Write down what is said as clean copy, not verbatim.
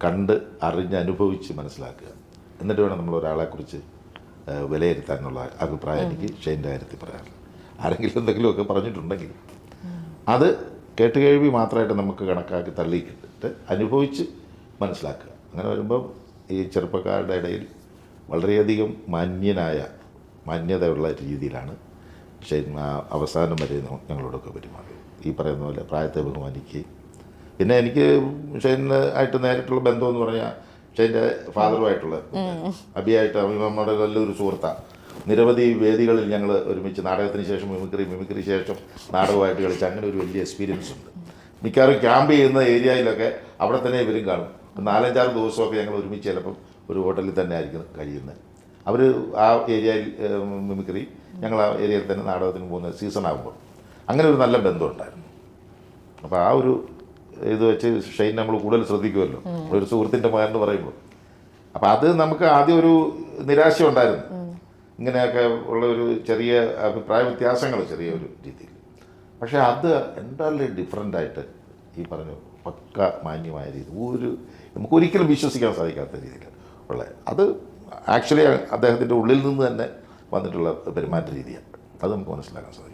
കണ്ട് അറിഞ്ഞ് അനുഭവിച്ച് മനസ്സിലാക്കുക. എന്നിട്ട് വേണം നമ്മൾ ഒരാളെക്കുറിച്ച് വിലയിരുത്താനുള്ള അഭിപ്രായം എനിക്ക് ഷെയ്ൻ്റെ കാര്യത്തിൽ പറയാറില്ല. ആരെങ്കിലും എന്തെങ്കിലുമൊക്കെ പറഞ്ഞിട്ടുണ്ടെങ്കിൽ അത് കേട്ടുകേഴ്വി മാത്രമായിട്ട് നമുക്ക് കണക്കാക്കി തള്ളിക്കിട്ടിട്ട് അനുഭവിച്ച് മനസ്സിലാക്കുക. അങ്ങനെ വരുമ്പം ഈ ചെറുപ്പക്കാരുടെ ഇടയിൽ വളരെയധികം മാന്യതയുള്ള രീതിയിലാണ് ഷെയ്ൻ അവസാനം വരെ ഞങ്ങളോടൊക്കെ പെരുമാറി. ഈ പറയുന്ന പോലെ പ്രായത്തെ ബഹുമാനിക്കുകയും പിന്നെ എനിക്ക് ഷെയ്ന് ആയിട്ട് നേരിട്ടുള്ള ബന്ധമെന്ന് പറഞ്ഞാൽ ഷെയ്ൻ്റെ ഫാദറുമായിട്ടുള്ള അബിയായിട്ട് നമ്മുടെ നല്ലൊരു സുഹൃത്താണ്. നിരവധി വേദികളിൽ ഞങ്ങൾ ഒരുമിച്ച് നാടകത്തിന് ശേഷം മിമിക്രി ശേഷം നാടകമായിട്ട് കളിച്ച് അങ്ങനെ ഒരു വലിയ എക്സ്പീരിയൻസ് ഉണ്ട്. മിക്കവാറും ക്യാമ്പ് ചെയ്യുന്ന ഏരിയയിലൊക്കെ അവിടെ തന്നെ ഇവരും കാണും. 4-5 ദിവസമൊക്കെ ഞങ്ങൾ ഒരുമിച്ച് ചിലപ്പം ഒരു ഹോട്ടലിൽ തന്നെ ആയിരിക്കും കഴിയുന്നത്. അവർ ആ ഏരിയയിൽ മിമിക്രി, ഞങ്ങൾ ആ ഏരിയയിൽ തന്നെ നാടകത്തിന് പോകുന്ന സീസൺ ആകുമ്പോൾ അങ്ങനെ ഒരു നല്ല ബന്ധമുണ്ടായിരുന്നു. അപ്പോൾ ആ ഒരു ഇത് വെച്ച് ഷെയ്ൻ നമ്മൾ കൂടുതൽ ശ്രദ്ധിക്കുമല്ലോ, ഒരു സുഹൃത്തിൻ്റെ മകൻ എന്ന് പറയുമ്പോൾ. അപ്പോൾ അത് നമുക്ക് ആദ്യം ഒരു നിരാശ ഉണ്ടായിരുന്നു, ഇങ്ങനെയൊക്കെ ഉള്ള ഒരു ചെറിയ അഭിപ്രായ വ്യത്യാസങ്ങൾ ചെറിയൊരു രീതിയിൽ. പക്ഷേ അത് എൻ്റയർലി ഡിഫറൻ്റായിട്ട് ഈ പറഞ്ഞു പക്ക മാന്യമായ രീതി, നമുക്കൊരിക്കലും വിശ്വസിക്കാൻ സാധിക്കാത്ത രീതിയിൽ ഉള്ള അത് ആക്ച്വലി അദ്ദേഹത്തിൻ്റെ ഉള്ളിൽ നിന്ന് തന്നെ വന്നിട്ടുള്ള പെരുമാറ്റ രീതിയാണ്. അത് നമുക്ക് മനസ്സിലാക്കാൻ സാധിക്കും.